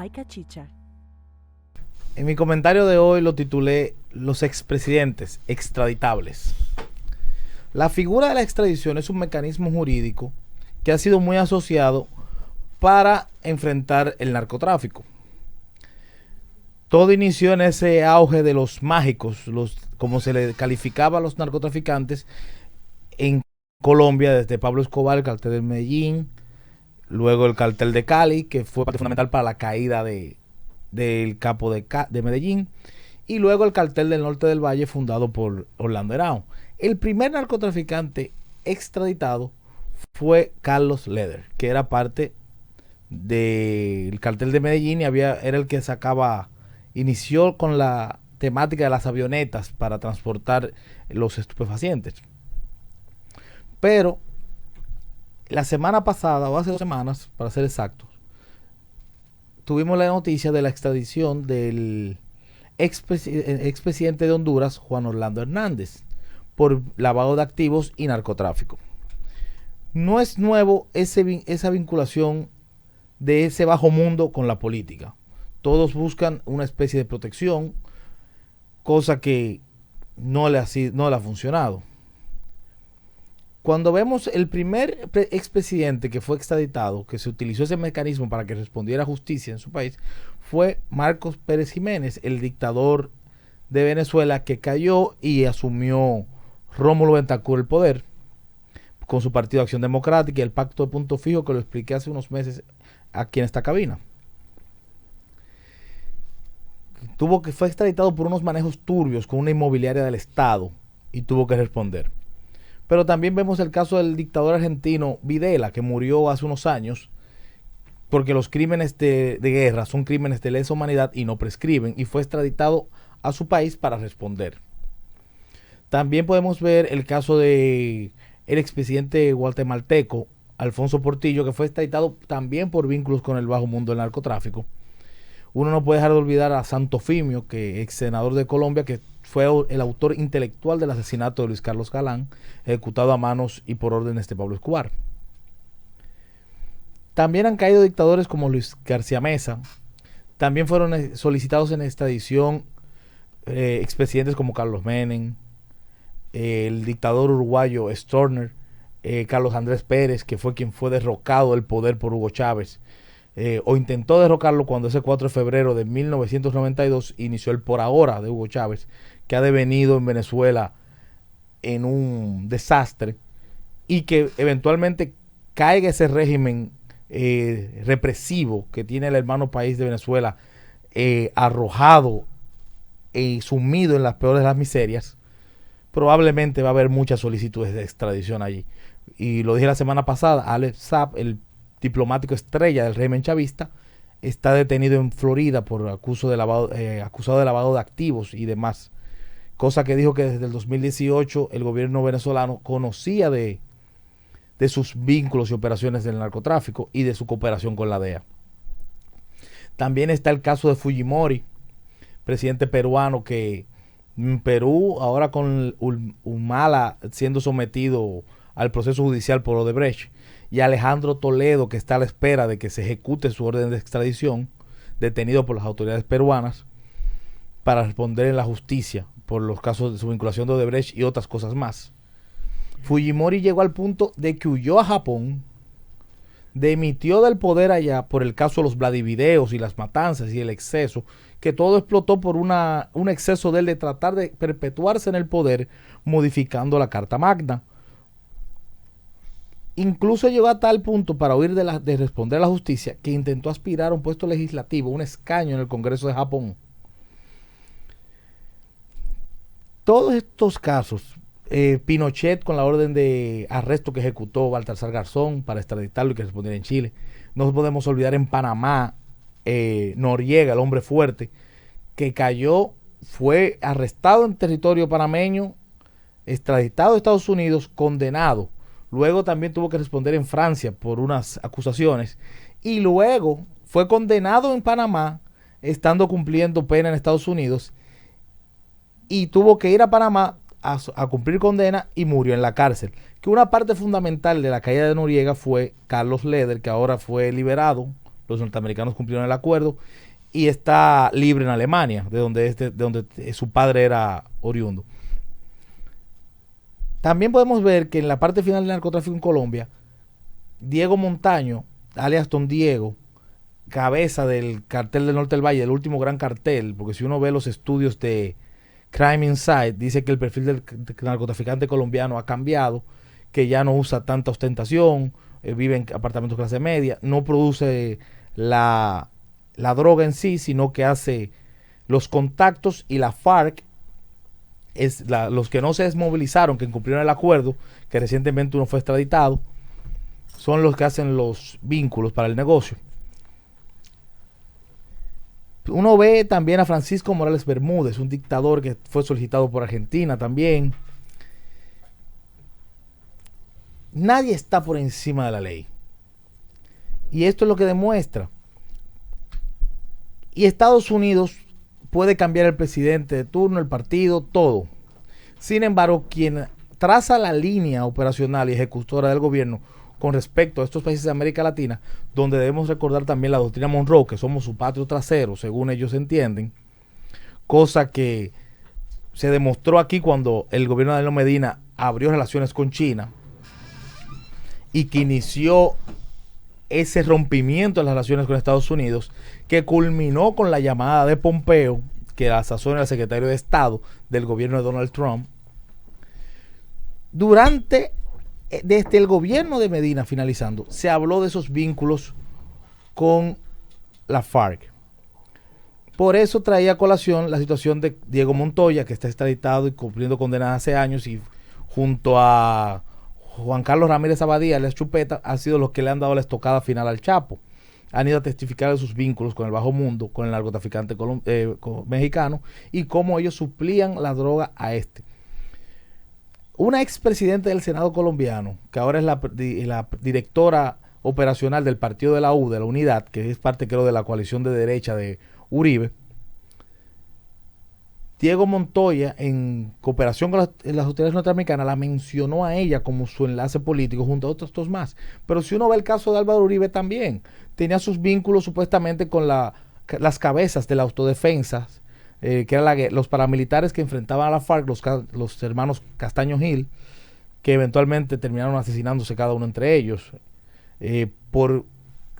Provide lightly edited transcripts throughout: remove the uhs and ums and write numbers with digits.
Laika Chicha. En mi comentario de hoy lo titulé Los expresidentes extraditables. La figura de la extradición es un mecanismo jurídico que ha sido muy asociado para enfrentar el narcotráfico. Todo inició en ese auge de los mágicos, como se le calificaba a los narcotraficantes en Colombia, desde Pablo Escobar, el cartel de Medellín, luego el cartel de Cali, que fue parte fundamental para la caída del capo de Medellín, y luego el cartel del norte del Valle, fundado por Orlando Herao. El primer narcotraficante extraditado fue Carlos Leder, que era parte del cartel de Medellín y era el que inició con la temática de las avionetas para transportar los estupefacientes. Pero la semana pasada, o hace 2 semanas, para ser exactos, tuvimos la noticia de la extradición del expresidente de Honduras, Juan Orlando Hernández, por lavado de activos y narcotráfico. No es nuevo esa vinculación de ese bajo mundo con la política. Todos buscan una especie de protección, cosa que no le ha funcionado. Cuando vemos el primer expresidente que fue extraditado, que se utilizó ese mecanismo para que respondiera a justicia en su país, fue Marcos Pérez Jiménez, el dictador de Venezuela que cayó y asumió Rómulo Betancourt el poder con su partido Acción Democrática y el pacto de punto fijo, que lo expliqué hace unos meses aquí en esta cabina. Fue extraditado por unos manejos turbios con una inmobiliaria del Estado y tuvo que responder. Pero también vemos el caso del dictador argentino Videla, que murió hace unos años, porque los crímenes de guerra son crímenes de lesa humanidad y no prescriben, y fue extraditado a su país para responder. También podemos ver el caso de el expresidente guatemalteco Alfonso Portillo, que fue extraditado también por vínculos con el bajo mundo del narcotráfico. Uno no puede dejar de olvidar a Santofimio, que ex senador de Colombia, que fue el autor intelectual del asesinato de Luis Carlos Galán, ejecutado a manos y por órdenes de Pablo Escobar. También han caído dictadores como Luis García Meza. También fueron solicitados en extradición expresidentes como Carlos Menem, el dictador uruguayo Stroessner, Carlos Andrés Pérez, que fue quien fue derrocado del poder por Hugo Chávez, o intentó derrocarlo cuando ese 4 de febrero de 1992 inició el por ahora de Hugo Chávez, que ha devenido en Venezuela en un desastre, y que eventualmente caiga ese régimen represivo que tiene el hermano país de Venezuela, arrojado y sumido en las peores de las miserias. Probablemente va a haber muchas solicitudes de extradición allí. Y lo dije la semana pasada, Alex Saab, el diplomático estrella del régimen chavista, está detenido en Florida por acusado de lavado de activos y demás. Cosa que dijo que desde el 2018 el gobierno venezolano conocía de sus vínculos y operaciones del narcotráfico y de su cooperación con la DEA. También está el caso de Fujimori, presidente peruano, que en Perú, ahora con Humala siendo sometido al proceso judicial por Odebrecht, y Alejandro Toledo, que está a la espera de que se ejecute su orden de extradición, detenido por las autoridades peruanas para responder en la justicia por los casos de su vinculación de Odebrecht y otras cosas más. Fujimori llegó al punto de que huyó a Japón, dimitió del poder allá por el caso de los Vladivideos y las matanzas y el exceso, que todo explotó por un exceso de él de tratar de perpetuarse en el poder modificando la Carta Magna. Incluso llegó a tal punto para huir de responder a la justicia que intentó aspirar a un puesto legislativo, un escaño en el Congreso de Japón. Todos estos casos, Pinochet con la orden de arresto que ejecutó Baltasar Garzón para extraditarlo y que respondiera en Chile. No podemos olvidar en Panamá, Noriega, el hombre fuerte, que fue arrestado en territorio panameño, extraditado a Estados Unidos, condenado. Luego también tuvo que responder en Francia por unas acusaciones y luego fue condenado en Panamá, estando cumpliendo pena en Estados Unidos, y tuvo que ir a Panamá a cumplir condena y murió en la cárcel. Que una parte fundamental de la caída de Noriega fue Carlos Leder, que ahora fue liberado los norteamericanos cumplieron el acuerdo y está libre en Alemania, de donde su padre era oriundo. También podemos ver que en la parte final del narcotráfico en Colombia, Diego Montaño, alias Don Diego, cabeza del cartel del Norte del Valle, el último gran cartel, porque si uno ve los estudios de Crime Insight, dice que el perfil del narcotraficante colombiano ha cambiado, que ya no usa tanta ostentación, vive en apartamentos clase media, no produce la droga en sí, sino que hace los contactos, y la FARC los que no se desmovilizaron, que incumplieron el acuerdo, que recientemente uno fue extraditado, son los que hacen los vínculos para el negocio. Uno ve también a Francisco Morales Bermúdez, un dictador que fue solicitado por Argentina también. Nadie está por encima de la ley. Y esto es lo que demuestra. Y Estados Unidos puede cambiar el presidente de turno, el partido, todo. Sin embargo, quien traza la línea operacional y ejecutora del gobierno con respecto a estos países de América Latina, donde debemos recordar también la doctrina Monroe, que somos su patrio trasero, según ellos entienden, cosa que se demostró aquí cuando el gobierno de Danilo Medina abrió relaciones con China y que inició ese rompimiento de las relaciones con Estados Unidos, que culminó con la llamada de Pompeo, que a la sazón era el secretario de Estado del gobierno de Donald Trump. Desde el gobierno de Medina finalizando, se habló de esos vínculos con la FARC. Por eso traía a colación la situación de Diego Montoya, que está extraditado y cumpliendo condena hace años, y junto a Juan Carlos Ramírez Abadía, alias Chupeta, han sido los que le han dado la estocada final al Chapo. Han ido a testificar de sus vínculos con el bajo mundo, con el narcotraficante mexicano, y cómo ellos suplían la droga a este. Una expresidenta del Senado colombiano, que ahora es la directora operacional del partido de la U, de la Unidad, que es parte, creo, de la coalición de derecha de Uribe, Diego Montoya, en cooperación con las autoridades norteamericanas, la mencionó a ella como su enlace político junto a otros dos más. Pero si uno ve el caso de Álvaro Uribe, también tenía sus vínculos supuestamente con las cabezas de la autodefensa, que eran los paramilitares que enfrentaban a la FARC, los hermanos Castaño Gil, que eventualmente terminaron asesinándose cada uno entre ellos, por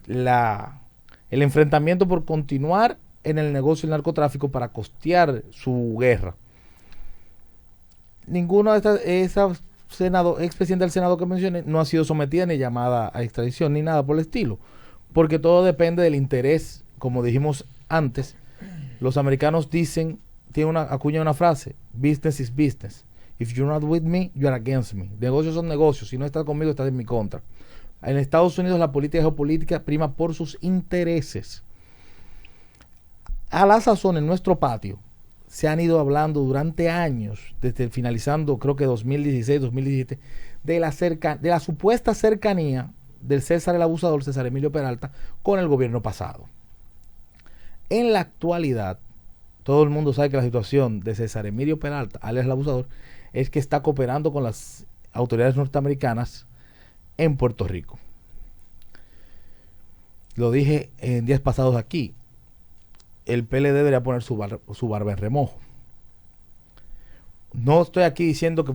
el enfrentamiento por continuar en el negocio del narcotráfico para costear su guerra. Ninguna de esas expresidentes del Senado que mencioné no ha sido sometida ni llamada a extradición ni nada por el estilo, porque todo depende del interés. Como dijimos antes, los americanos acuñan una frase: business is business. If you're not with me, you are against me. Negocios son negocios. Si no estás conmigo, estás en mi contra. En Estados Unidos la política geopolítica prima por sus intereses. A la sazón, en nuestro patio, se han ido hablando durante años, desde finalizando creo que 2016, 2017, de la supuesta cercanía del César el abusador, César Emilio Peralta, con el gobierno pasado. En la actualidad, todo el mundo sabe que la situación de César Emilio Peralta, alias el abusador, es que está cooperando con las autoridades norteamericanas en Puerto Rico. Lo dije en días pasados aquí. El PLD debería poner su barba en remojo. No estoy aquí diciendo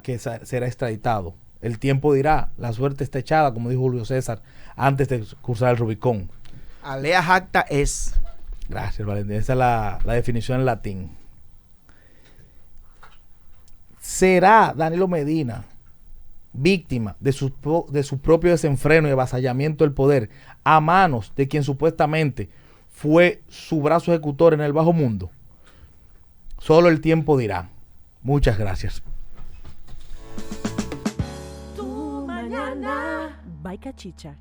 que será extraditado. El tiempo dirá, la suerte está echada, como dijo Julio César, antes de cruzar el Rubicón. Alea jacta es. Gracias, Valentín. Esa es la definición en latín. ¿Será Danilo Medina víctima de su propio desenfreno y avasallamiento del poder a manos de quien supuestamente fue su brazo ejecutor en el bajo mundo? Solo el tiempo dirá. Muchas gracias. Tu mañana. By Cachicha.